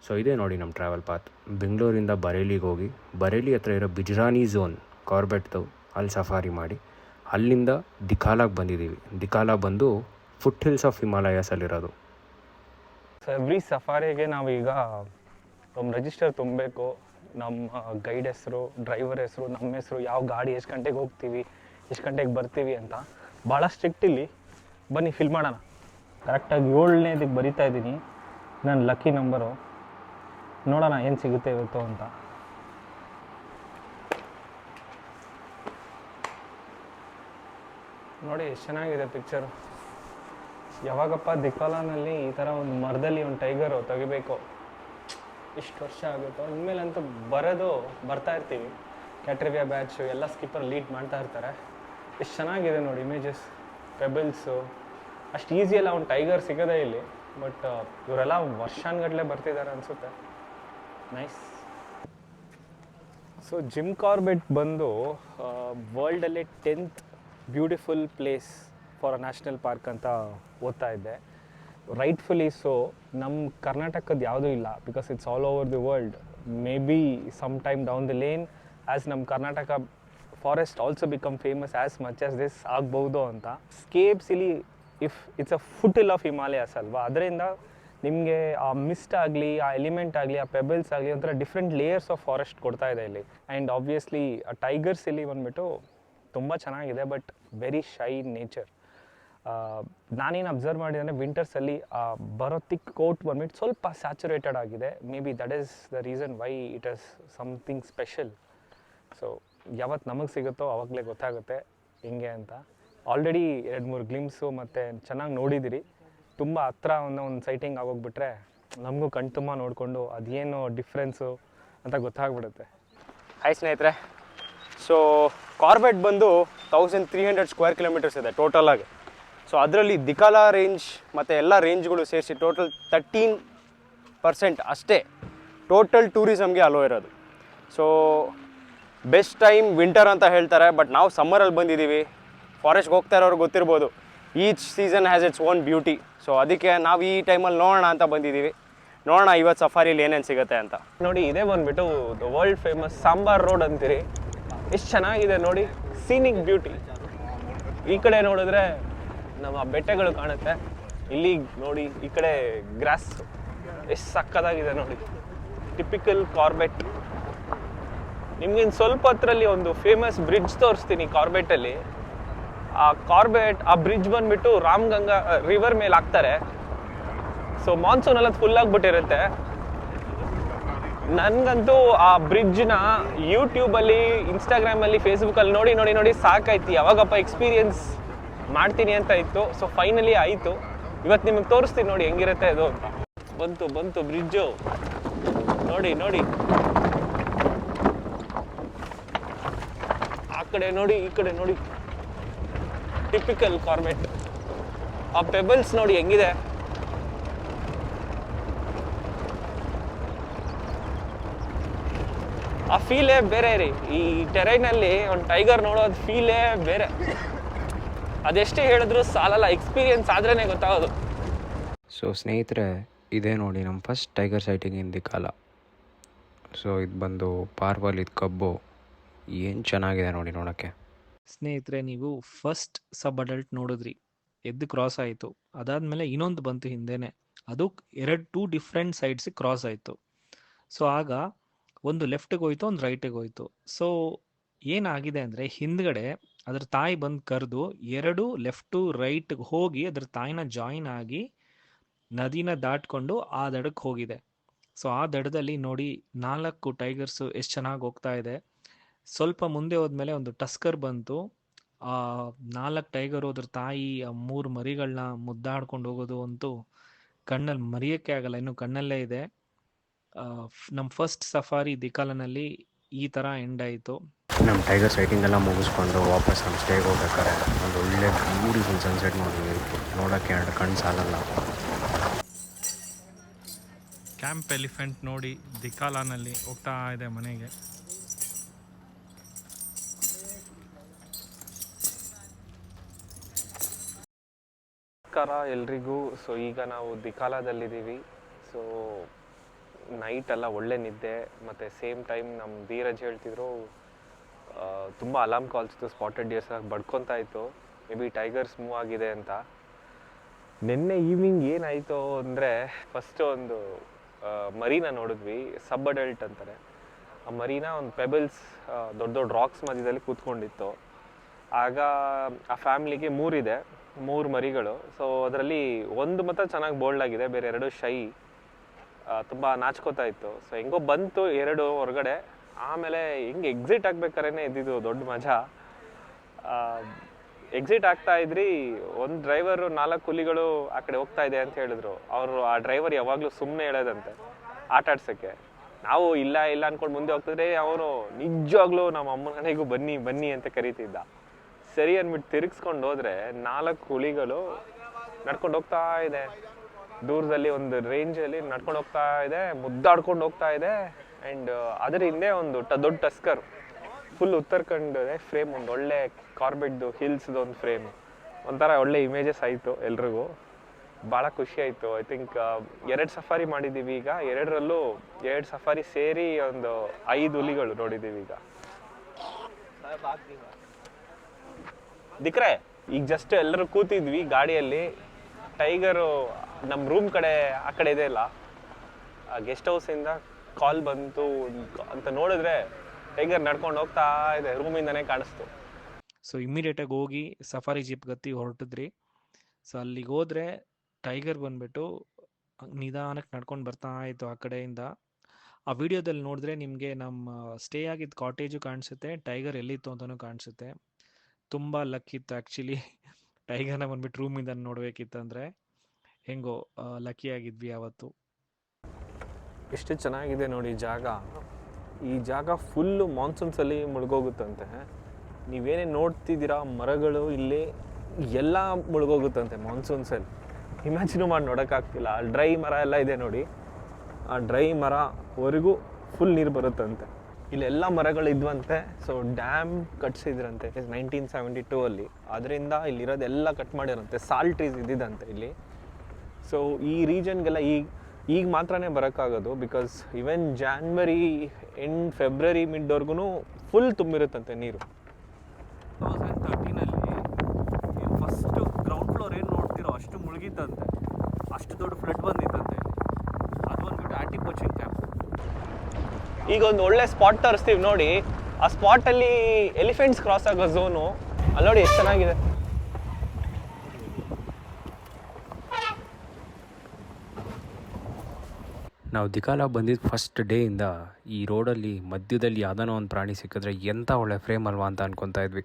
So ಇದೇ ನೋಡಿ ನಮ್ಮ ಟ್ರಾವೆಲ್ ಪಾತ್. ಬೆಂಗಳೂರಿಂದ ಬರೇಲಿಗೆ ಹೋಗಿ ಬರೇಲಿ ಹತ್ರ ಇರೋ ಬಿಜ್ರಾನಿ ಝೋನ್ ಕಾರ್ಬೆಟ್ದು ಅಲ್ಲಿ ಸಫಾರಿ ಮಾಡಿ ಅಲ್ಲಿಂದ ದಿಕಾಲಾಗೆ ಬಂದಿದ್ದೀವಿ. ದಿಕಾಲ ಬಂದು ಫುಟ್ ಹಿಲ್ಸ್ ಆಫ್ ಹಿಮಾಲಯಾಸಲ್ಲಿರೋದು. ಸೊ ಎವ್ರಿ ಸಫಾರಿಗೆ ನಾವೀಗ ನಮ್ಮ ರಿಜಿಸ್ಟರ್ ತುಂಬಬೇಕು, ನಮ್ಮ ಗೈಡ್ ಹೆಸರು, ಡ್ರೈವರ್ ಹೆಸರು, ನಮ್ಮ ಹೆಸರು, ಯಾವ ಗಾಡಿ, ಎಷ್ಟು ಗಂಟೆಗೆ ಹೋಗ್ತೀವಿ, ಎಷ್ಟು ಗಂಟೆಗೆ ಬರ್ತೀವಿ ಅಂತ ಭಾಳ ಸ್ಟ್ರಿಕ್ಟ್ ಇಲ್ಲಿ. ಬನ್ನಿ ಫಿಲ್ ಮಾಡೋಣ. ಕರೆಕ್ಟಾಗಿ 7ನೇದಕ್ಕೆ ಬರಿತಾ ಇದ್ದೀನಿ, ನನ್ನ ಲಕ್ಕಿ ನಂಬರು. ನೋಡೋಣ ಏನು ಸಿಗುತ್ತೆ ಇವತ್ತು ಅಂತ. ನೋಡಿ ಎಷ್ಟು ಚೆನ್ನಾಗಿದೆ ಪಿಕ್ಚರು. ಯಾವಾಗಪ್ಪ ದಿಕಾಲಾನಲ್ಲಿ ಈ ಥರ ಒಂದು ಮರದಲ್ಲಿ ಒಂದು ಟೈಗರು ತೆಗಿಬೇಕು, ಇಷ್ಟು ವರ್ಷ ಆಗುತ್ತೋ. ಇನ್ಮೇಲಂತೂ ಬರ್ತಾ ಇರ್ತೀವಿ. ಕ್ಯಾಟ್ರಿವಿಯಾ ಬ್ಯಾಚು ಎಲ್ಲ ಸ್ಕಿಪ್ಪರ್ ಲೀಡ್ ಮಾಡ್ತಾ ಇರ್ತಾರೆ. ಎಷ್ಟು ಚೆನ್ನಾಗಿದೆ ನೋಡಿ ಇಮೇಜಸ್, ಪೆಬಲ್ಸು. ಅಷ್ಟು ಈಸಿಯಲ್ಲ ಒಂದು ಟೈಗರ್ ಸಿಗೋದೇ ಇಲ್ಲಿ, ಬಟ್ ಇವರೆಲ್ಲ ವರ್ಷಾನ್ಗಟ್ಟಲೆ ಬರ್ತಿದ್ದಾರೆ ಅನಿಸುತ್ತೆ. ನೈಸ್. ಸೊ ಜಿಮ್ ಕಾರ್ಬೆಟ್ ಬಂದು ವರ್ಲ್ಡಲ್ಲೇ 10th beautiful place for a national park ಅಂತ ಓದ್ತಾ ಇದ್ದೆ. Rightfully so. ನಮ್ಮ ಕರ್ನಾಟಕದ ಯಾವುದೂ ಇಲ್ಲ, because it's all over the world. Maybe some time down the lane as ನಮ್ಮ Karnataka forest also become famous as much as this ಆಗ್ಬೋದು ಅಂತ. ಸ್ಕೇಪ್ಸ್ ಇಲ್ಲಿ if it's a foot hill of Himalayas ಅಲ್ವಾ, ಅದರಿಂದ ನಿಮಗೆ ಆ ಮಿಸ್ಟ್ ಆಗಲಿ, ಆ ಎಲಿಮೆಂಟ್ ಆಗಲಿ, ಆ ಪೆಬಲ್ಸ್ ಆಗಲಿ ಒಂಥರ ಡಿಫ್ರೆಂಟ್ ಲೇಯರ್ಸ್ ಆಫ್ ಫಾರೆಸ್ಟ್ ಕೊಡ್ತಾ ಇದೆ ಇಲ್ಲಿ. ಆ್ಯಂಡ್ ಆಬ್ವಿಯಸ್ಲಿ ಆ ಟೈಗರ್ಸ್ ಇಲ್ಲಿ ಬಂದುಬಿಟ್ಟು ತುಂಬ ಚೆನ್ನಾಗಿದೆ, ಬಟ್ ವೆರಿ ಶೈ ನೇಚರ್. ನಾನೇನು ಅಬ್ಸರ್ವ್ ಮಾಡಿದೆ ಅಂದರೆ ವಿಂಟರ್ಸಲ್ಲಿ ಬರೋ ತಿಕ್ ಕೋಟ್ ಬಂದ್ಬಿಟ್ಟು ಸ್ವಲ್ಪ ಸ್ಯಾಚುರೇಟೆಡ್ ಆಗಿದೆ. May be that is the reason why it is something special. So ಯಾವತ್ತು ನಮಗೆ ಸಿಗುತ್ತೋ ಆವಾಗಲೇ ಗೊತ್ತಾಗುತ್ತೆ ಹೆಂಗೆ ಅಂತ. ಆಲ್ರೆಡಿ 2-3 ಗ್ಲಿಮ್ಸು ಮತ್ತು ಚೆನ್ನಾಗಿ ನೋಡಿದಿರಿ. ತುಂಬ ಹತ್ರ ಒಂದು ಸೈಟಿಂಗ್ ಆಗೋಗ್ಬಿಟ್ರೆ ನಮಗೂ ಕಣ್ತುಂಬ ನೋಡಿಕೊಂಡು ಅದೇನು ಡಿಫ್ರೆನ್ಸು ಅಂತ ಗೊತ್ತಾಗ್ಬಿಡುತ್ತೆ. ಹಾಯ್ ಸ್ನೇಹಿತರೆ. ಸೊ ಕಾರ್ಬೆಟ್ ಬಂದು 1300 ಸ್ಕ್ವೇರ್ ಕಿಲೋಮೀಟರ್ಸ್ ಇದೆ ಟೋಟಲಾಗಿ. ಸೊ ಅದರಲ್ಲಿ ದಿಕಾಲ ರೇಂಜ್ ಮತ್ತು ಎಲ್ಲ ರೇಂಜ್ಗಳು ಸೇರಿಸಿ ಟೋಟಲ್ 13% ಅಷ್ಟೇ ಟೋಟಲ್ ಟೂರಿಸಮ್ಗೆ ಅಲೋ ಇರೋದು. ಸೊ ಬೆಸ್ಟ್ ಟೈಮ್ ವಿಂಟರ್ ಅಂತ ಹೇಳ್ತಾರೆ, ಬಟ್ ನಾವು ಸಮ್ಮರಲ್ಲಿ ಬಂದಿದ್ದೀವಿ. ಫಾರೆಸ್ಟ್ಗೆ ಹೋಗ್ತಾ ಇರೋರು ಗೊತ್ತಿರ್ಬೋದು, each season has its own beauty. So ಅದಕ್ಕೆ ನಾವು ಈ ಟೈಮಲ್ಲಿ ನೋಡೋಣ ಅಂತ ಬಂದಿದ್ದೀವಿ. ನೋಡೋಣ ಇವತ್ತು ಸಫಾರಿಲಿ ಏನೇನು ಸಿಗುತ್ತೆ ಅಂತ. ನೋಡಿ ಇದೇ ಬಂದುಬಿಟ್ಟು the world famous sambar road ಅಂತೀರಿ. ಎಷ್ಟು ಚೆನ್ನಾಗಿದೆ ನೋಡಿ, ಸೀನಿಕ್ ಬ್ಯೂಟಿ. ಈ ಕಡೆ ನೋಡಿದ್ರೆ ನಮ್ಮ ಬೆಟ್ಟಗಳು ಕಾಣುತ್ತೆ, ಇಲ್ಲಿ ನೋಡಿ ಈ ಕಡೆ ಗ್ರಾಸ್ ಎಷ್ಟು ಸಕ್ಕದಾಗಿದೆ ನೋಡಿ. Typical Corbett. ನಿಮ್ಗಿನ್ನು ಸ್ವಲ್ಪ ಹೊತ್ತರಲ್ಲಿ ಒಂದು ಫೇಮಸ್ ಬ್ರಿಡ್ಜ್ ತೋರಿಸ್ತೀನಿ ಕಾರ್ಬೆಟಲ್ಲಿ. ಆ ಬ್ರಿಡ್ಜ್ ಬಂದುಬಿಟ್ಟು ರಾಮಗಂಗಾ ರಿವರ್ ಮೇಲೆ ಹಾಕ್ತಾರೆ. ಸೊ ಮಾನ್ಸೂನ್ ಎಲ್ಲ ಫುಲ್ ಆಗಿಬಿಟ್ಟಿರುತ್ತೆ. ನನಗಂತೂ ಆ ಬ್ರಿಡ್ಜ್ನ ಯೂಟ್ಯೂಬಲ್ಲಿ, ಇನ್ಸ್ಟಾಗ್ರಾಮಲ್ಲಿ, ಫೇಸ್ಬುಕ್ಕಲ್ಲಿ ನೋಡಿ ನೋಡಿ ನೋಡಿ ಸಾಕಾಯ್ತು. ಯಾವಾಗಪ್ಪ ಎಕ್ಸ್ಪೀರಿಯನ್ಸ್ ಮಾಡ್ತೀನಿ ಅಂತ ಇತ್ತು. ಸೊ ಫೈನಲಿ ಆಯಿತು. ಇವತ್ತು ನಿಮಗೆ ತೋರಿಸ್ತೀನಿ ನೋಡಿ ಹೆಂಗಿರುತ್ತೆ ಅದು ಅಂತ. ಬಂತು ಬ್ರಿಡ್ಜು ನೋಡಿ ನೋಡಿ. ಆ ಕಡೆ ನೋಡಿ, ಈ ಕಡೆ ನೋಡಿ, ಟಿಪಿಕಲ್ ಕಾರ್ಬೆಟ್. ಆ ಪೆಬಲ್ಸ್ ನೋಡಿ ಹೆಂಗಿದೆ. ಆ ಫೀಲೇ ಬೇರೆ ರೀ. ಈ ಟೆರೈನಲ್ಲಿ ಒಂದು ಟೈಗರ್ ನೋಡೋದು ಫೀಲೇ ಬೇರೆ. ಅದೆಷ್ಟೇ ಹೇಳಿದ್ರು ಸಾಲಲ್ಲ, ಎಕ್ಸ್ಪೀರಿಯನ್ಸ್ ಆದ್ರೇ ಗೊತ್ತಾಗೋದು. ಸೊ ಸ್ನೇಹಿತರೆ, ಇದೇ ನೋಡಿ ನಮ್ಮ ಫಸ್ಟ್ ಟೈಗರ್ ಸೈಟಿಂಗ್ ಇನ್ ದಿಕಾಲ. ಸೊ ಇದು ಬಂದು ಪಾರ್ವಲ್, ಇದು ಕಬ್ಬು. ಏನು ಚೆನ್ನಾಗಿದೆ ನೋಡಿ ನೋಡೋಕ್ಕೆ. ಸ್ನೇಹಿತರೆ, ನೀವು ಫಸ್ಟ್ ಸಬ್ ಅಡಲ್ಟ್ ನೋಡಿದ್ರಿ, ಎದ್ದು ಕ್ರಾಸ್ ಆಯಿತು. ಅದಾದಮೇಲೆ ಇನ್ನೊಂದು ಬಂತು ಹಿಂದೆನೆ, ಅದು 2 ಡಿಫ್ರೆಂಟ್ ಸೈಡ್ಸಿಗೆ ಕ್ರಾಸ್ ಆಯಿತು. ಸೊ ಆಗ ಒಂದು ಲೆಫ್ಟಿಗೆ ಹೋಯ್ತು, ಒಂದು ರೈಟಿಗೆ ಹೋಯ್ತು. ಸೊ ಏನಾಗಿದೆ ಅಂದರೆ ಹಿಂದ್ಗಡೆ ಅದ್ರ ತಾಯಿ ಬಂದು ಕರೆದು 2 ಲೆಫ್ಟು ರೈಟ್ಗೆ ಹೋಗಿ ಅದ್ರ ತಾಯಿನ ಜಾಯಿನ್ ಆಗಿ ನದಿನ ದಾಟ್ಕೊಂಡು ಆ ದಡಕ್ಕೆ ಹೋಗಿದೆ. ಸೊ ಆ ದಡದಲ್ಲಿ ನೋಡಿ 4 ಟೈಗರ್ಸು ಎಷ್ಟು ಚೆನ್ನಾಗಿ ಹೋಗ್ತಾ ಇದೆ. ಸ್ವಲ್ಪ ಮುಂದೆ ಹೋದ್ಮೇಲೆ ಒಂದು ಟಸ್ಕರ್ ಬಂತು. ಆ 4 ಟೈಗರು ಅದ್ರ ತಾಯಿ 3 ಮರಿಗಳನ್ನ ಮುದ್ದಾಡ್ಕೊಂಡು ಹೋಗೋದು ಅಂತೂ ಕಣ್ಣಲ್ಲಿ ಮರೆಯೋಕ್ಕೆ ಆಗಲ್ಲ, ಇನ್ನು ಕಣ್ಣಲ್ಲೇ ಇದೆ. ನಮ್ಮ ಫಸ್ಟ್ ಸಫಾರಿ ದಿಕಾಲನಲ್ಲಿ ಈ ಥರ ಎಂಡ್ ಆಯಿತು. ನಮ್ಮ ಟೈಗರ್ ಸೈಟಿಂಗ್ ಎಲ್ಲ ಮುಗಿಸ್ಕೊಂಡು ವಾಪಸ್ ನಮ್ಮ ಸ್ಟೇಗೆ ಹೋಗ್ಬೇಕಾರೆ ಒಂದು ಒಳ್ಳೆ ಬ್ಯೂಟಿಫುಲ್ ಸನ್ಸೆಟ್ ನೋಡೋಕ್ಕೆ 2 ಕಣ್ಣು ಸಾಲಲ್ಲ. ಕ್ಯಾಂಪ್ ಎಲಿಫೆಂಟ್ ನೋಡಿ ದಿಕಾಲಾನಲ್ಲಿ ಹೋಗ್ತಾ ಇದೆ ಮನೆಗೆ. ನಮಸ್ಕಾರ ಎಲ್ರಿಗೂ. ಸೊ ಈಗ ನಾವು ದಿಕಾಲಾದಲ್ಲಿದ್ದೀವಿ. ಸೊ ನೈಟ್ ಎಲ್ಲ ಒಳ್ಳೆ ನಿದ್ದೆ, ಮತ್ತು ಸೇಮ್ ಟೈಮ್ ನಮ್ಮ ಧೀರಜ್ ಹೇಳ್ತಿದ್ರು ತುಂಬ ಅಲಾರ್ಮ್ ಕಾಲ್ಸ್ ಇತ್ತು, ಸ್ಪಾಟೆಡ್ ಡಿಯರ್ಸ್ ಬಡ್ಕೊತಾ ಇತ್ತು, ಮೇ ಬಿ ಟೈಗರ್ಸ್ ಮೂವ್ ಆಗಿದೆ ಅಂತ. ನಿನ್ನೆ ಈವ್ನಿಂಗ್ ಏನಾಯಿತು ಅಂದರೆ, ಫಸ್ಟು ಒಂದು ಮರೀನ ನೋಡಿದ್ವಿ, ಸಬ್ ಅಡಲ್ಟ್ ಅಂತಾರೆ. ಆ ಮರೀನ ಒಂದು ಪೆಬಲ್ಸ್ ದೊಡ್ಡ ದೊಡ್ಡ ರಾಕ್ಸ್ ಮಧ್ಯದಲ್ಲಿ ಕೂತ್ಕೊಂಡಿತ್ತು. ಆಗ ಆ ಫ್ಯಾಮ್ಲಿಗೆ 3 ಮರಿಗಳು. ಸೊ ಅದರಲ್ಲಿ ಒಂದು ಮಾತ್ರ ಚೆನ್ನಾಗಿ ಬೋಲ್ಡ್ ಆಗಿದೆ, ಬೇರೆ 2 ಶೈ, ತುಂಬ ನಾಚ್ಕೋತಾ ಇತ್ತು. ಸೊ ಹೆಂಗೋ ಬಂತು 2 ಹೊರಗಡೆ. ಆಮೇಲೆ ಹಿಂಗೆ ಎಕ್ಸಿಟ್ ಆಗ್ಬೇಕಾದ್ರೆ ಇದ್ದಿದ್ದು ದೊಡ್ಡ ಮಜಾ. ಎಕ್ಸಿಟ್ ಆಗ್ತಾ ಇದ್ರಿ, ಒಂದು ಡ್ರೈವರು 4 ಹುಲಿಗಳು ಆ ಕಡೆ ಹೋಗ್ತಾ ಇದೆ ಅಂತ ಹೇಳಿದ್ರು. ಆ ಡ್ರೈವರ್ ಯಾವಾಗಲೂ ಸುಮ್ಮನೆ ಹೇಳೋದಂತೆ ಆಟ ಆಡ್ಸೋಕ್ಕೆ. ನಾವು ಇಲ್ಲ ಅಂದ್ಕೊಂಡು ಮುಂದೆ ಹೋಗ್ತಿದ್ರೆ ಅವನು ನಿಜವಾಗ್ಲೂ ನಮ್ಮ ಅಮ್ಮನ ಮನೆಗೂ ಬನ್ನಿ ಅಂತ ಕರೀತಿದ್ದ. ಸರಿ ಅಂದ್ಬಿಟ್ಟು ತಿರುಗಿಸ್ಕೊಂಡು ಹೋದ್ರೆ 4 ಹುಲಿಗಳು ನಡ್ಕೊಂಡು ಹೋಗ್ತಾ ಇದೆ, ದೂರದಲ್ಲಿ ಒಂದು ರೇಂಜಲ್ಲಿ ನಡ್ಕೊಂಡು ಹೋಗ್ತಾ ಇದೆ, ಮುದ್ದಾಡ್ಕೊಂಡು ಹೋಗ್ತಾ ಇದೆ. ಆ್ಯಂಡ್ ಅದರ ಹಿಂದೆ ಒಂದು ದೊಡ್ಡ ಟಸ್ಕರ್, ಫುಲ್ ಉತ್ತರಾಖಂಡ್ ಫ್ರೇಮ್, ಒಂದು ಒಳ್ಳೆ ಕಾರ್ಬೆಟ್ದು ಹಿಲ್ಸ್ದು ಒಂದು ಫ್ರೇಮ್, ಒಂಥರ ಒಳ್ಳೆ ಇಮೇಜಸ್ ಆಯಿತು ಎಲ್ರಿಗೂ. ಭಾಳ ಖುಷಿ ಆಯಿತು. ಐ ಥಿಂಕ್ 2 ಸಫಾರಿ ಮಾಡಿದ್ದೀವಿ ಈಗ, 2ರಲ್ಲೂ 2 ಸಫಾರಿ ಸೇರಿ ಒಂದು 5 ಹುಲಿಗಳು ನೋಡಿದ್ದೀವಿ ಈಗ. ದಿಕ್ರೆ ಈಗ ಜಸ್ಟ್ ಎಲ್ಲರೂ ಕೂತಿದ್ವಿ ಗಾಡಿಯಲ್ಲಿ, ಟೈಗರು ನಮ್ಮ ರೂಮ್ ಕಡೆ ಆ ಕಡೆ ಇದೆ ಅಲ್ಲ, ಗೆಸ್ಟ್ ಹೌಸಿಂದ ಕಾಲ್ ಬಂತು ಅಂತ ನೋಡಿದ್ರೆ ಟೈಗರ್ ನಡ್ಕೊಂಡು ಹೋಗ್ತಾ ಇದೆ, ರೂಮಿಂದನೇ ಕಾಣಿಸ್ತು. ಸೊ ಇಮ್ಮಿಡಿಯೇಟಾಗಿ ಹೋಗಿ ಸಫಾರಿ ಜೀಪ್ ಗತ್ತಿ ಹೊರಟಿದ್ರಿ. ಸೊ ಅಲ್ಲಿಗೆ ಹೋದ್ರೆ ಟೈಗರ್ ಬಂದ್ಬಿಟ್ಟು ನಿಧಾನಕ್ಕೆ ನಡ್ಕೊಂಡು ಬರ್ತಾ ಇತ್ತು ಆ ಕಡೆಯಿಂದ. ಆ ವಿಡಿಯೋದಲ್ಲಿ ನೋಡಿದ್ರೆ ನಿಮಗೆ ನಮ್ಮ ಸ್ಟೇ ಆಗಿದ್ದ ಕಾಟೇಜು ಕಾಣಿಸುತ್ತೆ, ಟೈಗರ್ ಎಲ್ಲಿತ್ತು ಅಂತಲೂ ಕಾಣಿಸುತ್ತೆ. ತುಂಬ ಲಕ್ಕಿತ್ತು ಆ್ಯಕ್ಚುಲಿ, ಟೈಗರ್ನ ಬಂದ್ಬಿಟ್ಟು ರೂಮಿಂದ ನೋಡಬೇಕಿತ್ತಂದರೆ. ಹೆಂಗೋ ಲಕ್ಕಿ ಆಗಿದ್ವಿ ಅವತ್ತು. ಎಷ್ಟು ಚೆನ್ನಾಗಿದೆ ನೋಡಿ ಜಾಗ. ಈ ಜಾಗ ಫುಲ್ಲು ಮಾನ್ಸೂನ್ಸಲ್ಲಿ ಮುಳುಗೋಗುತ್ತಂತೆ. ನೀವೇನೇ ನೋಡ್ತಿದ್ದೀರಾ ಮರಗಳು ಇಲ್ಲಿ ಎಲ್ಲ ಮುಳುಗೋಗುತ್ತಂತೆ ಮಾನ್ಸೂನ್ಸಲ್ಲಿ. ಇಮ್ಯಾಜಿನು ಮಾಡಿ ನೋಡೋಕ್ಕಾಗ್ತಿಲ್ಲ. ಆ ಡ್ರೈ ಮರ ಎಲ್ಲ ಇದೆ ನೋಡಿ, ಆ ಡ್ರೈ ಮರವರೆಗೂ ಫುಲ್ ನೀರು ಬರುತ್ತಂತೆ. ಇಲ್ಲೆಲ್ಲ ಮರಗಳು ಇದ್ವಂತೆ. ಸೊ ಡ್ಯಾಮ್ ಕಟ್ಸಿದ್ರಂತೆ 1972 ಅಲ್ಲಿ. ಅದರಿಂದ ಇಲ್ಲಿರೋದೆಲ್ಲ ಕಟ್ ಮಾಡಿರಂತೆ. ಸಾಲ್ಟ್ ಟ್ರೀಸ್ ಇದ್ದಿದ್ದಂತೆ ಇಲ್ಲಿ. ಸೊ ಈ ರೀಜನ್ಗೆಲ್ಲ ಈಗ ಮಾತ್ರನೇ ಬರೋಕ್ಕಾಗೋದು, because even January end February ಮಿಡ್ವರೆಗೂ ಫುಲ್ ತುಂಬಿರುತ್ತಂತೆ ನೀರು. 2013 ನೀವು ಫಸ್ಟು ಗ್ರೌಂಡ್ ಫ್ಲೋರ್ ಏನು ನೋಡ್ತಿರೋ ಅಷ್ಟು ಮುಳುಗಿತ್ತಂತೆ, ಅಷ್ಟು ದೊಡ್ಡ ಫ್ಲಡ್ ಬಂದಿತ್ತಂತೆ. ಅದು ಬಂದ್ಬಿಟ್ಟು ಆಂಟಿ ಪೋಚಿಂಗ್ ಕ್ಯಾಂಪ್. ಈಗ ಒಂದು ಒಳ್ಳೆ ಸ್ಪಾಟ್ ತರಿಸ್ತೀವಿ ನೋಡಿ, ಆ ಸ್ಪಾಟಲ್ಲಿ ಎಲಿಫೆಂಟ್ಸ್ ಕ್ರಾಸ್ ಆಗೋ ಝೋನು ಅಲ್ಲಿ ನೋಡಿ ಎಷ್ಟು ಚೆನ್ನಾಗಿದೆ. ನಾವು ದಿಕಾಲ ಬಂದಿದ್ದು ಫಸ್ಟ್ ಡೇಯಿಂದ ಈ ರೋಡಲ್ಲಿ ಮಧ್ಯದಲ್ಲಿ ಯಾವುದಾನೋ ಒಂದು ಪ್ರಾಣಿ ಸಿಕ್ಕಿದ್ರೆ ಎಂಥ ಒಳ್ಳೆ ಫ್ರೇಮ್ ಅಲ್ವಾ ಅಂತ ಅನ್ಕೊತಾ ಇದ್ವಿ.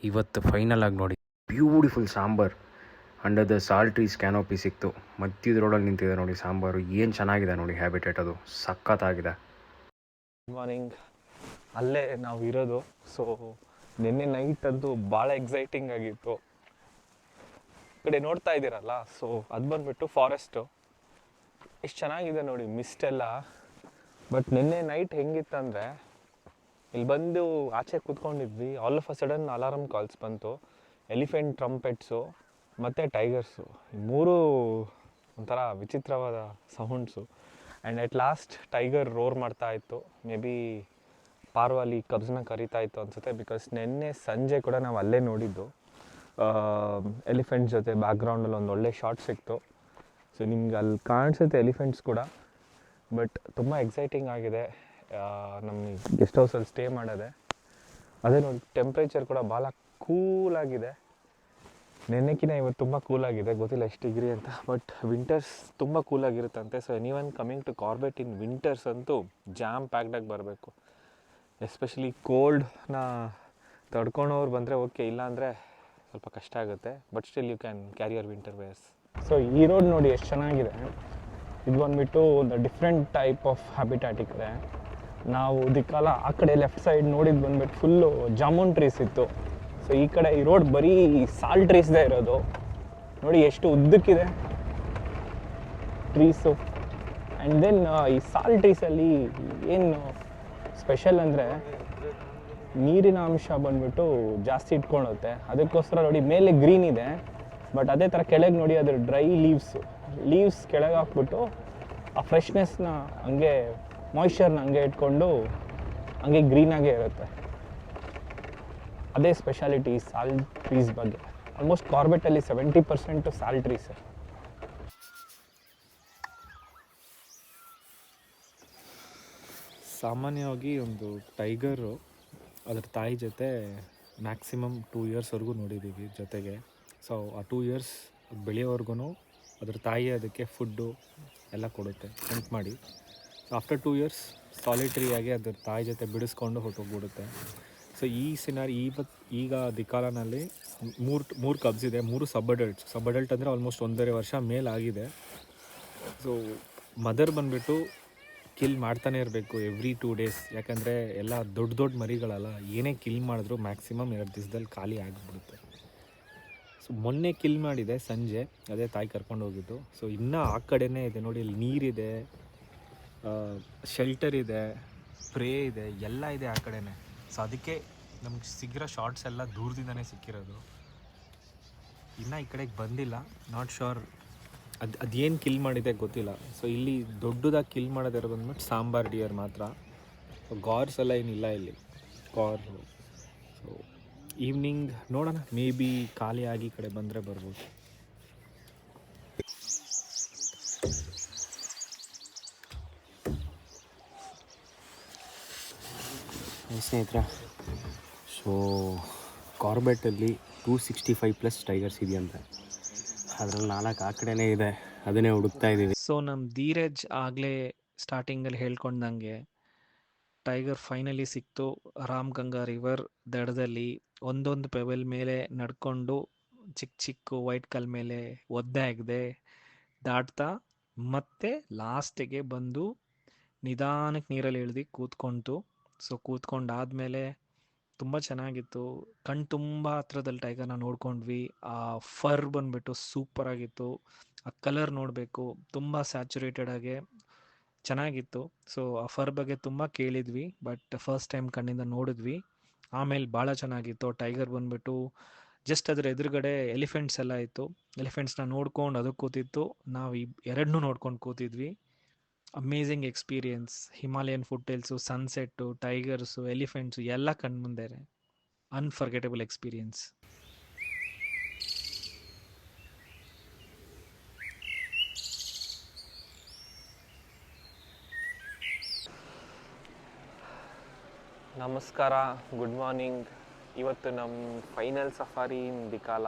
ಇವತ್ತು ಫೈನಲ್ ಆಗಿ ನೋಡಿ, beautiful sambar under the salt trees canopy ಸಿಕ್ತು. ಮಧ್ಯದ ರೋಡಲ್ಲಿ ನಿಂತಿದೆ ನೋಡಿ ಸಾಂಬಾರು, ಏನು ಚೆನ್ನಾಗಿದೆ ನೋಡಿ ಹ್ಯಾಬಿಟೇಟ್, ಅದು ಸಖತ್ತಾಗಿದೆ. Good morning. ಅಲ್ಲೇ ನಾವು ಇರೋದು. ಸೊ ನಿನ್ನೆ ನೈಟ್ ಅಂತೂ ಭಾಳ ಎಕ್ಸೈಟಿಂಗ್ ಆಗಿತ್ತು. ಈ ಕಡೆ ನೋಡ್ತಾ ಇದ್ದೀರಲ್ಲ, ಸೊ ಅದು ಬಂದುಬಿಟ್ಟು ಫಾರೆಸ್ಟು. ಎಷ್ಟು ಚೆನ್ನಾಗಿದೆ ನೋಡಿ ಮಿಸ್ಟ್ ಎಲ್ಲ. ಬಟ್ ನಿನ್ನೆ ನೈಟ್ ಹೆಂಗಿತ್ತಂದರೆ, ಇಲ್ಲಿ ಬಂದು ಆಚೆ ಕೂತ್ಕೊಂಡಿದ್ವಿ, all of a sudden alarm calls ಬಂತು. ಎಲಿಫೆಂಟ್ ಟ್ರಂಪೆಟ್ಸು ಮತ್ತು ಟೈಗರ್ಸು, ಈ 3 ಒಂಥರ ವಿಚಿತ್ರವಾದ sounds. And at last tiger roar ಮಾಡ್ತಾ ಇತ್ತು. ಮೇ ಬಿ ಪಾರ್ವಾಲಿ ಕಬ್ಸ್ನ ಕರೀತಾ ಇತ್ತು ಅನಿಸುತ್ತೆ, ಬಿಕಾಸ್ ನಿನ್ನೆ ಸಂಜೆ ಕೂಡ ನಾವು ಅಲ್ಲೇ ನೋಡಿದ್ದು. ಎಲಿಫೆಂಟ್ಸ್ ಜೊತೆ ಬ್ಯಾಕ್ಗ್ರೌಂಡಲ್ಲಿ ಒಂದು ಒಳ್ಳೆ ಶಾಟ್ ಸಿಕ್ತು. ಸೊ ನಿಮ್ಗೆ ಅಲ್ಲಿ ಕಾಣಿಸುತ್ತೆ ಎಲಿಫೆಂಟ್ಸ್ ಕೂಡ. ಬಟ್ ತುಂಬ ಎಕ್ಸೈಟಿಂಗ್ ಆಗಿದೆ ನಮ್ಮ ಗೆಸ್ಟ್ ಹೌಸಲ್ಲಿ ಸ್ಟೇ ಮಾಡೋದೆ. ಅದೇ ನೋಡಿ, ಟೆಂಪ್ರೇಚರ್ ಕೂಡ ಭಾಳ ಕೂಲಾಗಿದೆ. ನೆನ್ನೆಕಿನ ಇವತ್ತು ತುಂಬ ಕೂಲಾಗಿದೆ, ಗೊತ್ತಿಲ್ಲ ಎಷ್ಟು ಡಿಗ್ರಿ ಅಂತ. ಬಟ್ ವಿಂಟರ್ಸ್ ತುಂಬ ಕೂಲಾಗಿರುತ್ತಂತೆ. So anyone coming to Corbett in winters ಅಂತೂ ಜಾಮ್ ಪ್ಯಾಕ್ಡಾಗಿ ಬರಬೇಕು. ಎಸ್ಪೆಷಲಿ ಕೋಲ್ಡ್ನ ತಡ್ಕೊಂಡವ್ರು ಬಂದರೆ ಓಕೆ, ಇಲ್ಲಾಂದರೆ ಸ್ವಲ್ಪ ಕಷ್ಟ ಆಗುತ್ತೆ. But still you can carry your winter wears. So ಈ ರೋಡ್ ನೋಡಿ ಎಷ್ಟು ಚೆನ್ನಾಗಿದೆ. ಇದು ಬಂದುಬಿಟ್ಟು ಒಂದು ಡಿಫ್ರೆಂಟ್ ಟೈಪ್ ಆಫ್ ಹ್ಯಾಬಿಟ್ಯಾಟ್ ಇದೆ. ನಾವು ದಿಕ್ಕಾಲ ಆ ಕಡೆ ಲೆಫ್ಟ್ ಸೈಡ್ ನೋಡಿದ್ದು ಬಂದುಬಿಟ್ಟು ಫುಲ್ಲು ಜಾಮೂನ್ ಟ್ರೀಸ್ ಇತ್ತು. ಸೊ ಈ ಕಡೆ ಈ ರೋಡ್ ಬರೀ ಸಾಲ್ಟ್ ಟ್ರೀಸ್ದೇ ಇರೋದು. ನೋಡಿ ಎಷ್ಟು ಉದ್ದಕ್ಕಿದೆ ಟ್ರೀಸು. ಆ್ಯಂಡ್ ದೆನ್ ಈ ಸಾಲ್ಟ್ ಟ್ರೀಸಲ್ಲಿ ಏನು ಸ್ಪೆಷಲ್ ಅಂದರೆ, ನೀರಿನ ಅಂಶ ಬಂದುಬಿಟ್ಟು ಜಾಸ್ತಿ ಇಟ್ಕೊಳ್ಳುತ್ತೆ. ಅದಕ್ಕೋಸ್ಕರ ನೋಡಿ ಮೇಲೆ ಗ್ರೀನ್ ಇದೆ, ಬಟ್ ಅದೇ ಥರ ಕೆಳಗೆ ನೋಡಿ ಅದ್ರ ಡ್ರೈ ಲೀವ್ಸ್ ಕೆಳಗೆ ಹಾಕ್ಬಿಟ್ಟು ಆ ಫ್ರೆಶ್ನೆಸ್ನ ಹಂಗೆ ಮಾಯ್ಶ್ಚರ್ನ ಹಂಗೆ ಇಟ್ಕೊಂಡು ಹಂಗೆ ಗ್ರೀನಾಗೇ ಇರುತ್ತೆ. ಅದೇ ಸ್ಪೆಷಾಲಿಟಿ ಸಾಲ್ಟ್ ಟ್ರೀಸ್ ಬಗ್ಗೆ. ಆಲ್ಮೋಸ್ಟ್ ಕಾರ್ಬೆಟಲ್ಲಿ 70% ಸಾಲ್ಟ್ ಟ್ರೀಸ್. ಸಾಮಾನ್ಯವಾಗಿ ಒಂದು ಟೈಗರು ಅದ್ರ ತಾಯಿ ಜೊತೆ ಮ್ಯಾಕ್ಸಿಮಮ್ 2 ಇಯರ್ಸ್ವರೆಗೂ ನೋಡಿದ್ದೀವಿ ಜೊತೆಗೆ. ಸೊ ಆ 2 ಇಯರ್ಸ್ ಬೆಳೆಯೋವರೆಗೂ ಅದ್ರ ತಾಯಿ ಅದಕ್ಕೆ ಫುಡ್ಡು ಎಲ್ಲ ಕೊಡುತ್ತೆ ಹಂಟ್ ಮಾಡಿ. ಸೊ ಆಫ್ಟರ್ 2 ಇಯರ್ಸ್ ಸಾಲಿಟ್ರಿಯಾಗಿ ಅದ್ರ ತಾಯಿ ಜೊತೆ ಬಿಡಿಸ್ಕೊಂಡು ಹೊರಟೋಗ್ಬಿಡುತ್ತೆ. ಸೊ ಈ ಸಿನಾರಿ ಈಗ ದಿಕಾಲನಲ್ಲಿ ಮೂರು ಕಬ್ಸ್ ಇದೆ, 3 ಸಬ್ ಅಡಲ್ಟ್ ಅಂದರೆ ಆಲ್ಮೋಸ್ಟ್ 1.5 ವರ್ಷ ಮೇಲಾಗಿದೆ. ಸೊ ಮದರ್ ಬಂದುಬಿಟ್ಟು ಕಿಲ್ ಮಾಡ್ತಾನೆ ಇರಬೇಕು ಎವ್ರಿ 2 ಡೇಸ್, ಯಾಕಂದರೆ ಎಲ್ಲ ದೊಡ್ಡ ಮರಿಗಳಲ್ಲ, ಏನೇ ಕಿಲ್ ಮಾಡಿದ್ರು ಮ್ಯಾಕ್ಸಿಮಮ್ 2 ದಿವಸದಲ್ಲಿ ಖಾಲಿ ಆಗಿಬಿಡುತ್ತೆ. ಸೊ ಮೊನ್ನೆ ಕಿಲ್ ಮಾಡಿದೆ ಸಂಜೆ, ಅದೇ ತಾಯಿ ಕರ್ಕೊಂಡು ಹೋಗಿದ್ದು. ಸೊ ಇನ್ನೂ ಆ ಕಡೆನೇ ಇದೆ ನೋಡಿ, ಇಲ್ಲಿ ನೀರಿದೆ, ಶೆಲ್ಟರ್ ಇದೆ, ಸ್ಪ್ರೇ ಇದೆ, ಎಲ್ಲ ಇದೆ ಆ ಕಡೆನೇ. ಸೊ ಅದಕ್ಕೆ ನಮ್ಗೆ ಸಿಗಿರೋ ಶಾರ್ಟ್ಸ್ ಎಲ್ಲ ದೂರದಿಂದನೇ ಸಿಕ್ಕಿರೋದು. ಇನ್ನೂ ಈ ಕಡೆಗೆ ಬಂದಿಲ್ಲ, ನಾಟ್ ಶೋರ್ ಅದೇನು ಕಿಲ್ ಮಾಡಿದೆ ಗೊತ್ತಿಲ್ಲ. ಸೊ ಇಲ್ಲಿ ದೊಡ್ಡದಾಗಿ ಕಿಲ್ ಮಾಡೋದಿರೋ ಬಂದ್ಬಿಟ್ಟು ಸಾಂಬಾರ್ ಡಿಯರ್ ಮಾತ್ರ. ಗಾರ್ಸ್ ಎಲ್ಲ ಏನಿಲ್ಲ ಇಲ್ಲಿ, ಗಾರ್. ಸೊ ಈವ್ನಿಂಗ್ ನೋಡೋಣ, ಮೇ ಬಿ ಖಾಲಿಯಾಗಿ ಈ ಕಡೆ ಬಂದರೆ ಬರ್ಬೋದು. ಸ್ನೇಹಿತರೆ, ಸೊ ಕಾರ್ಬೆಟಲ್ಲಿ 265+ ಟೈಗರ್ಸ್ ಇದೆಯಂತೆ. ಅದರಲ್ಲಿ 4 ಆ ಕಡೆನೇ ಇದೆ, ಅದನ್ನೇ ಹುಡುಕ್ತಾ ಇದ್ದೀವಿ. ಸೊ ನಮ್ಮ ಧೀರಜ್ ಆಗಲೇ ಸ್ಟಾರ್ಟಿಂಗಲ್ಲಿ ಹೇಳ್ಕೊಂಡಂಗೆ ಟೈಗರ್ ಫೈನಲಿ ಸಿಕ್ತು. ರಾಮಗಂಗಾ ರಿವರ್ ದಡದಲ್ಲಿ ಒಂದೊಂದು ಪೆವೆಲ್ ಮೇಲೆ ನಡ್ಕೊಂಡು ಚಿಕ್ಕ ವೈಟ್ ಕಲ್ ಮೇಲೆ ಒದ್ದೆ ಆಗದೆ ದಾಟ್ತಾ ಮತ್ತೆ ಲಾಸ್ಟಿಗೆ ಬಂದು ನಿಧಾನಕ್ಕೆ ನೀರಲ್ಲಿ ಇಳಿದು ಕೂತ್ಕೊಂತು. ಸೊ ಕೂತ್ಕೊಂಡಾದ್ಮೇಲೆ ತುಂಬ ಚೆನ್ನಾಗಿತ್ತು. ಕಣ್ ತುಂಬ ಹತ್ರದಲ್ಲಿ ಟೈಗರ್ನ ನೋಡ್ಕೊಂಡ್ವಿ. ಆ ಫರ್ ಬಂದ್ಬಿಟ್ಟು ಸೂಪರ್ ಆಗಿತ್ತು. ಆ ಕಲರ್ ನೋಡಬೇಕು, ತುಂಬ ಸ್ಯಾಚುರೇಟೆಡ್ ಆಗಿ ಚೆನ್ನಾಗಿತ್ತು. ಸೊ ಆ ಫರ್ ಬಗ್ಗೆ ತುಂಬ ಕೇಳಿದ್ವಿ, ಬಟ್ ಫಸ್ಟ್ ಟೈಮ್ ಕಣ್ಣಿಂದ ನೋಡಿದ್ವಿ. ಆಮೇಲೆ ಭಾಳ ಚೆನ್ನಾಗಿತ್ತು. ಟೈಗರ್ ಬಂದ್ಬಿಟ್ಟು ಜಸ್ಟ್ ಅದ್ರ ಎದುರುಗಡೆ ಎಲಿಫೆಂಟ್ಸ್ ಎಲ್ಲ ಇತ್ತು. ಎಲಿಫೆಂಟ್ಸ್ನ ನೋಡ್ಕೊಂಡು ಅದಕ್ಕೆ ಕೂತಿತ್ತು, ನಾವು ಎರಡನ್ನೂ ನೋಡ್ಕೊಂಡು ಕೂತಿದ್ವಿ. Amazing experience. Himalayan foothills, sunset, tigers, elephants ಎಲ್ಲ ಕಣ್ಮುಂದೆ. Unforgettable experience. ನಮಸ್ಕಾರ, ಗುಡ್ ಮಾರ್ನಿಂಗ್. ಇವತ್ತು ನಮ್ಮ ಫೈನಲ್ ಸಫಾರಿ ಇನ್ ದಿಕಾಲ.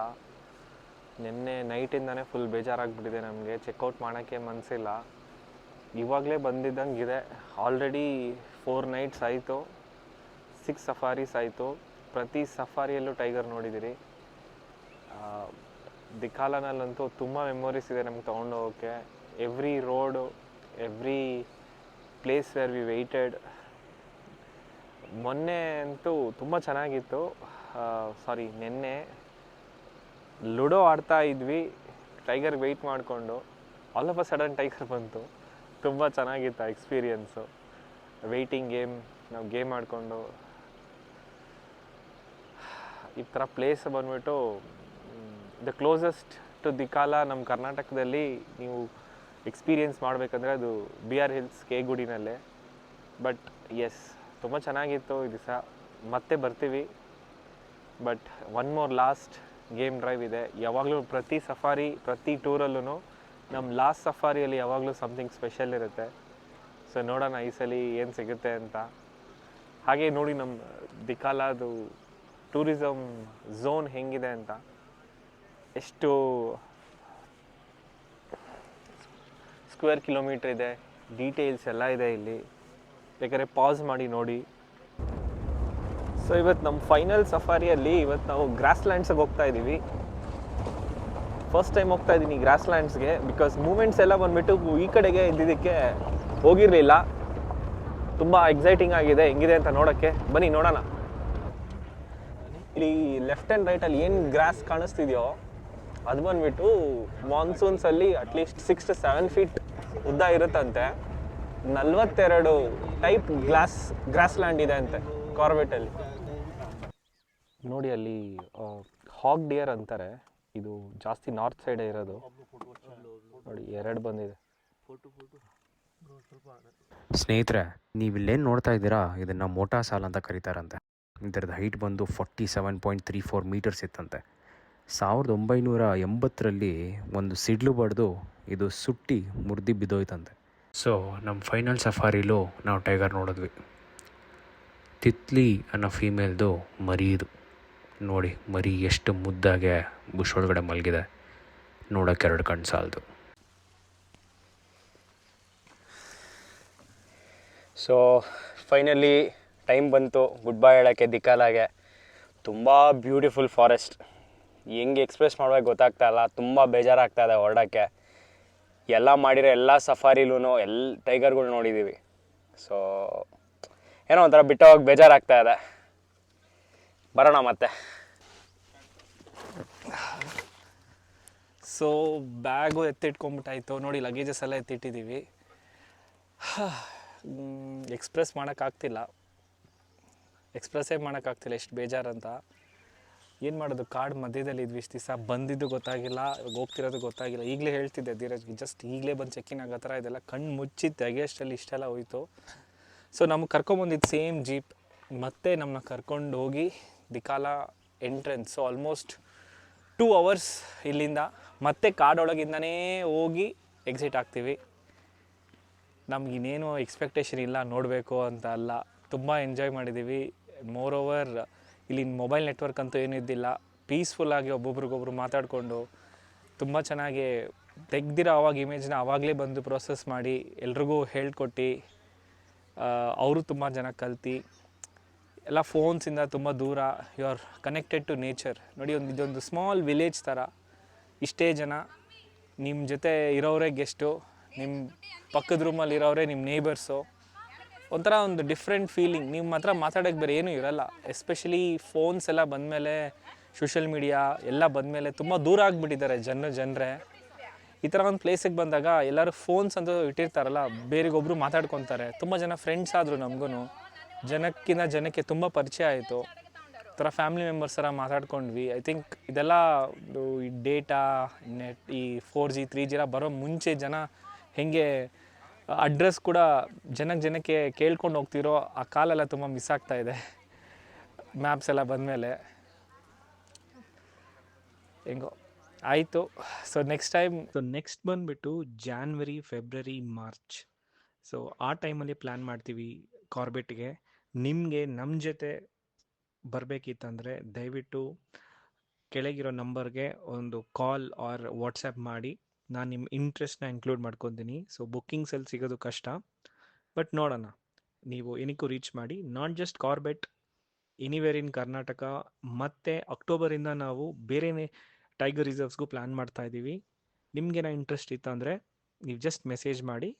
ನಿನ್ನೆ ನೈಟಿಂದನೇ ಫುಲ್ ಬೇಜಾರಾಗಿಬಿಟ್ಟಿದೆ ನಮಗೆ, ಚೆಕ್ಔಟ್ ಮಾಡೋಕ್ಕೆ ಮನಸ್ಸಿಲ್ಲ. ಇವಾಗಲೇ ಬಂದಿದ್ದಂಗಿದೆ. ಆಲ್ರೆಡಿ 4 ನೈಟ್ಸ್ ಆಯಿತು, 6 ಸಫಾರೀಸ್ ಆಯಿತು. ಪ್ರತಿ ಸಫಾರಿಯಲ್ಲೂ ಟೈಗರ್ ನೋಡಿದ್ದೀರಿ. ದಿಕಾಲನಲ್ಲಂತೂ ತುಂಬ ಮೆಮೊರೀಸ್ ಇದೆ ನಮ್ಗೆ ತೊಗೊಂಡು ಹೋಗೋಕ್ಕೆ. Every road, every place where we waited. ಮೊನ್ನೆ ಅಂತೂ ತುಂಬ ಚೆನ್ನಾಗಿತ್ತು. ನಿನ್ನೆ ಲುಡೋ ಆಡ್ತಾ ಇದ್ವಿ, ಟೈಗರ್ ವೆಯ್ಟ್ ಮಾಡಿಕೊಂಡು. All of a sudden tiger ಬಂತು. ತುಂಬ ಚೆನ್ನಾಗಿತ್ತು ಆ ಎಕ್ಸ್ಪೀರಿಯನ್ಸು. ವೆಯ್ಟಿಂಗ್ ಗೇಮ್, ನಾವು ಗೇಮ್ ಆಡಿಕೊಂಡು ಈ ಥರ ಪ್ಲೇಸ್ ಬಂದ್ಬಿಟ್ಟು ದ ಕ್ಲೋಸೆಸ್ಟ್ ಟು ದಿಕಾಲ ನಮ್ಮ ಕರ್ನಾಟಕದಲ್ಲಿ ನೀವು ಎಕ್ಸ್ಪೀರಿಯನ್ಸ್ ಮಾಡಬೇಕಂದ್ರೆ ಅದು BR ಹಿಲ್ಸ್ ಕೇಗುಡಿನಲ್ಲೇ. ಬಟ್ ಎಸ್, ತುಂಬ ಚೆನ್ನಾಗಿತ್ತು ಈ ದಿವಸ. ಮತ್ತೆ ಬರ್ತೀವಿ, but one more last game drive ಇದೆ. ಯಾವಾಗಲೂ ಪ್ರತಿ ಸಫಾರಿ, ಪ್ರತಿ ಟೂರಲ್ಲೂ ನಮ್ಮ ಲಾಸ್ಟ್ ಸಫಾರಿಯಲ್ಲಿ ಯಾವಾಗಲೂ ಸಮಥಿಂಗ್ ಸ್ಪೆಷಲ್ ಇರುತ್ತೆ. ಸೊ ನೋಡೋಣ ಈ ಸಲ ಏನು ಸಿಗುತ್ತೆ ಅಂತ. ಹಾಗೆ ನೋಡಿ ನಮ್ಮ ದಿಕಾಲದು ಟೂರಿಸಮ್ ಝೋನ್ ಹೆಂಗಿದೆ ಅಂತ. ಎಷ್ಟು ಸ್ಕ್ವೇರ್ ಕಿಲೋಮೀಟ್ರ್ ಇದೆ, ಡೀಟೇಲ್ಸ್ ಎಲ್ಲ ಇದೆ ಇಲ್ಲಿ, ಬೇಕಾದ್ರೆ ಪಾಸ್ ಮಾಡಿ ನೋಡಿ. ಸೊ ಇವತ್ತು ನಮ್ಮ ಫೈನಲ್ ಸಫಾರಿಯಲ್ಲಿ ಇವತ್ತು ನಾವು ಗ್ರಾಸ್ಲ್ಯಾಂಡ್ಸಿಗೆ ಹೋಗ್ತಾ ಇದ್ದೀವಿ. ಫಸ್ಟ್ ಟೈಮ್ ಹೋಗ್ತಾ ಇದ್ದೀನಿ ಗ್ರಾಸ್ಲ್ಯಾಂಡ್ಸ್ಗೆ, ಬಿಕಾಸ್ ಮೂಮೆಂಟ್ಸ್ ಎಲ್ಲ ಬಂದುಬಿಟ್ಟು ಈ ಕಡೆಗೆ ಇದ್ದಿದ್ದಕ್ಕೆ ಹೋಗಿರಲಿಲ್ಲ. ತುಂಬ ಎಕ್ಸೈಟಿಂಗ್ ಆಗಿದೆ ಹೆಂಗಿದೆ ಅಂತ ನೋಡೋಕ್ಕೆ. ಬನ್ನಿ ನೋಡೋಣ. ಇಲ್ಲಿ ಲೆಫ್ಟ್ ಆ್ಯಂಡ್ ರೈಟಲ್ಲಿ ಏನು ಗ್ರಾಸ್ ಕಾಣಿಸ್ತಿದೆಯೋ ಅದು ಬಂದುಬಿಟ್ಟು ಮಾನ್ಸೂನ್ಸಲ್ಲಿ ಅಟ್ಲೀಸ್ಟ್ 6 to 7 ಫೀಟ್ ಉದ್ದ ಇರುತ್ತಂತೆ. 42 ಟೈಪ್ ಗ್ರಾಸ್ಲ್ಯಾಂಡ್ ಇದೆ ಅಂತೆ ಕಾರ್ಬೆಟಲ್ಲಿ. ನೋಡಿ ಅಲ್ಲಿ ಹಾಗ್ ಡಿಯರ್ ಅಂತಾರೆ, ಇದು ಜಾಸ್ತಿ ನಾರ್ತ್ ಸೈಡೇ ಇರೋದು. ನೋಡಿ 2 ಬಂದಿದೆ. ಸ್ನೇಹಿತರೆ, ನೀವಿಲ್ಲೇನು ನೋಡ್ತಾ ಇದ್ದೀರಾ, ಇದನ್ನು ಮೋಟಾ ಸಾಲ್ ಅಂತ ಕರೀತಾರಂತೆ. ಇದರದ್ದು ಹೈಟ್ ಬಂದು 47.34 ಮೀಟರ್ಸ್ ಇತ್ತಂತೆ. 1980ರಲ್ಲಿ ಒಂದು ಸಿಡ್ಲು ಬಡ್ದು ಇದು ಸುಟ್ಟಿ ಮುರಿದು ಬಿದ್ದೋಯ್ತಂತೆ. ಸೊ ನಮ್ಮ ಫೈನಲ್ ಸಫಾರಿಲೂ ನಾವು ಟೈಗರ್ ನೋಡಿದ್ವಿ. ತಿತ್ಲಿ ಅನ್ನೋ ಫೀಮೇಲ್ದು ಮರಿ ಇದು. ನೋಡಿ ಮರಿ ಎಷ್ಟು ಮುದ್ದಾಗೆ ಬುಷ್ ಒಳಗಡೆ ಮಲಗಿದೆ. ನೋಡೋಕ್ಕೆ 2 ಕಣ್ಣು ಸಾಲದು. ಸೊ ಫೈನಲಿ ಟೈಮ್ ಬಂತು ಗುಡ್ ಬೈ ಹೇಳೋಕ್ಕೆ ದಿಕ್ಕಾಲಾಗೆ. ತುಂಬ ಬ್ಯೂಟಿಫುಲ್ ಫಾರೆಸ್ಟ್. ಹೆಂಗೆ ಎಕ್ಸ್ಪ್ರೆಸ್ ಮಾಡ್ಬೇಕು ಗೊತ್ತಾಗ್ತಾ ಇಲ್ಲ. ತುಂಬ ಬೇಜಾರಾಗ್ತಾ ಇದೆ ಹೊರಡೋಕ್ಕೆ. ಎಲ್ಲ ಮಾಡಿರೋ ಎಲ್ಲ ಸಫಾರಿಲೂ ಟೈಗರ್ಗಳು ನೋಡಿದ್ದೀವಿ. ಸೊ ಏನೋ ಒಂಥರ ಬಿಟ್ಟು ಹೋಗಿ ಬೇಜಾರಾಗ್ತಾ ಇದೆ. ಬರೋಣ ಮತ್ತೆ. ಸೊ ಬ್ಯಾಗು ಎತ್ತಿಟ್ಕೊಂಬಿಟ್ಟಾಯಿತು ನೋಡಿ, ಲಗೇಜಸ್ ಎಲ್ಲ ಎತ್ತಿಟ್ಟಿದ್ದೀವಿ. ಎಕ್ಸ್ಪ್ರೆಸ್ಸೇ ಮಾಡೋಕ್ಕಾಗ್ತಿಲ್ಲ, ಎಷ್ಟು ಬೇಜಾರಂತ. ಏನು ಮಾಡೋದು, ಕಾಡು ಮಧ್ಯದಲ್ಲಿ ಇದ್ವಿ ಇಷ್ಟು ದಿವಸ. ಬಂದಿದ್ದು ಗೊತ್ತಾಗಿಲ್ಲ, ಹೋಗ್ತಿರೋದು ಗೊತ್ತಾಗಿಲ್ಲ. ಈಗಲೇ ಹೇಳ್ತಿದ್ದೆ ಧೀರಜ್ಗೆ, ಜಸ್ಟ್ ಈಗಲೇ ಬಂದು ಚೆಕ್ಕಿಂಗ್ ಆಗೋ ಥರ ಇದೆಲ್ಲ ಕಣ್ಣು ಮುಚ್ಚಿ ತೆಗೆಯಷ್ಟರಲ್ಲಿ ಇಷ್ಟೆಲ್ಲ ಹೋಯಿತು. ಸೊ ನಮಗೆ ಕರ್ಕೊಂಬಂದಿದ್ದು ಸೇಮ್ ಜೀಪ್ ಮತ್ತೆ ನಮ್ಮನ್ನ ಕರ್ಕೊಂಡು ಹೋಗಿ ದಿಕಾಲ ಎಂಟ್ರೆನ್ಸ್. ಸೊ ಆಲ್ಮೋಸ್ಟ್ 2 hours ಇಲ್ಲಿಂದ ಮತ್ತೆ ಕಾಡೊಳಗಿಂದನೇ ಹೋಗಿ ಎಕ್ಸಿಟ್ ಆಗ್ತೀವಿ. ನಮಗಿನ್ನೇನು ಎಕ್ಸ್ಪೆಕ್ಟೇಷನ್ ಇಲ್ಲ ನೋಡಬೇಕು ಅಂತ ಅಲ್ಲ, ತುಂಬ ಎಂಜಾಯ್ ಮಾಡಿದ್ದೀವಿ. ಮೋರ್ ಓವರ್ ಇಲ್ಲಿ ಮೊಬೈಲ್ ನೆಟ್ವರ್ಕ್ ಅಂತೂ ಏನೂ ಇದ್ದಿಲ್ಲ. ಪೀಸ್ಫುಲ್ಲಾಗಿ ಒಬ್ಬೊಬ್ರಿಗೊಬ್ರು ಮಾತಾಡಿಕೊಂಡು ತುಂಬ ಚೆನ್ನಾಗಿ ತೆಗ್ದಿರೋ ಆವಾಗ ಇಮೇಜ್ನ ಆವಾಗಲೇ ಬಂದು ಪ್ರೊಸೆಸ್ ಮಾಡಿ ಎಲ್ರಿಗೂ ಹೇಳ್ಕೊಟ್ಟು ಅವರು ತುಂಬ ಜನ ಕಲ್ತು ಎಲ್ಲ ಫೋನ್ಸಿಂದ ತುಂಬ ದೂರ you are connected to nature. ನೋಡಿ, ಇದೊಂದು ಸ್ಮಾಲ್ ವಿಲೇಜ್ ಥರ. ಇಷ್ಟೇ ಜನ ನಿಮ್ಮ ಜೊತೆ ಇರೋರೇ ಗೆಸ್ಟು, ನಿಮ್ಮ ಪಕ್ಕದ ರೂಮಲ್ಲಿ ಇರೋರೇ ನಿಮ್ಮ ನೇಬರ್ಸು. ಒಂಥರ ಒಂದು ಡಿಫ್ರೆಂಟ್ ಫೀಲಿಂಗ್. ನಿಮ್ಮ ಹತ್ರ ಮಾತಾಡೋಕ್ಕೆ ಬೇರೆ ಏನೂ ಇರೋಲ್ಲ. ಎಸ್ಪೆಷಲಿ ಫೋನ್ಸ್ ಎಲ್ಲ ಬಂದಮೇಲೆ, ಸೋಷಲ್ ಮೀಡಿಯಾ ಎಲ್ಲ ಬಂದಮೇಲೆ ತುಂಬ ದೂರ ಆಗಿಬಿಟ್ಟಿದ್ದಾರೆ ಜನರೇ. ಈ ಥರ ಒಂದು ಪ್ಲೇಸಿಗೆ ಬಂದಾಗ ಎಲ್ಲರೂ ಫೋನ್ಸ್ ಅಂತೂ ಇಟ್ಟಿರ್ತಾರಲ್ಲ, ಬೇರೆಗೊಬ್ಬರು ಮಾತಾಡ್ಕೊತಾರೆ. ತುಂಬ ಜನ ಫ್ರೆಂಡ್ಸ್ ಆದರು ನಮಗೂ. ಜನಕ್ಕೆ ತುಂಬ ಪರಿಚಯ ಆಯಿತು. ಥರ ಫ್ಯಾಮಿಲಿ ಮೆಂಬರ್ಸ್ ಥರ ಮಾತಾಡ್ಕೊಂಡ್ವಿ. ಐ ಥಿಂಕ್ ಇದೆಲ್ಲ ಈ ಡೇಟಾ ನೆಟ್ ಈ 4G 3G ಬರೋ ಮುಂಚೆ ಜನ ಹೇಗೆ ಅಡ್ರೆಸ್ ಕೂಡ ಜನಕ್ಕೆ ಕೇಳ್ಕೊಂಡು ಹೋಗ್ತಿರೋ ಆ ಕಾಲೆಲ್ಲ ತುಂಬ ಮಿಸ್ ಆಗ್ತಾ ಇದೆ ಮ್ಯಾಪ್ಸ್ ಎಲ್ಲ ಬಂದಮೇಲೆ. ಹೆಂಗೋ ಆಯಿತು. ಸೊ ನೆಕ್ಸ್ಟ್ ಬಂದುಬಿಟ್ಟು ಜಾನ್ವರಿ, ಫೆಬ್ರವರಿ, ಮಾರ್ಚ್. ಸೊ ಆ ಟೈಮಲ್ಲಿ ಪ್ಲ್ಯಾನ್ ಮಾಡ್ತೀವಿ ಕಾರ್ಬೆಟ್ಗೆ. ನಿಮಗೆ ನಮ್ಮ ಜೊತೆ ಬರಬೇಕಿತ್ತಂದರೆ ದಯವಿಟ್ಟು ಕೆಳಗಿರೋ ನಂಬರ್ಗೆ ಒಂದು ಕಾಲ್ ಆರ್ ವಾಟ್ಸಪ್ ಮಾಡಿ. ನಾನು ನಿಮ್ಮ ಇಂಟ್ರೆಸ್ಟ್ನ ಇನ್ಕ್ಲೂಡ್ ಮಾಡ್ಕೊತೀನಿ. ಸೊ ಬುಕ್ಕಿಂಗ್ಸಲ್ಲಿ ಸಿಗೋದು ಕಷ್ಟ, ಬಟ್ ನೋಡೋಣ. ನೀವು ಏನಕ್ಕೂ ರೀಚ್ ಮಾಡಿ. Not just Corbett, anywhere in Karnataka. ಮತ್ತು ಅಕ್ಟೋಬರಿಂದ ನಾವು ಬೇರೆನೇ ಟೈಗರ್ ರಿಸರ್ವ್ಸ್ಗೂ ಪ್ಲ್ಯಾನ್ ಮಾಡ್ತಾ ಇದ್ದೀವಿ. ನಿಮಗೇನೋ ಇಂಟ್ರೆಸ್ಟ್ ಇತ್ತು ಅಂದರೆ ನೀವು ಜಸ್ಟ್ ಮೆಸೇಜ್ ಮಾಡಿ,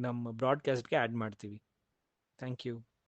ನಮ್ಮ ಬ್ರಾಡ್ಕಾಸ್ಟ್ಗೆ ಆ್ಯಡ್ ಮಾಡ್ತೀವಿ. Thank you.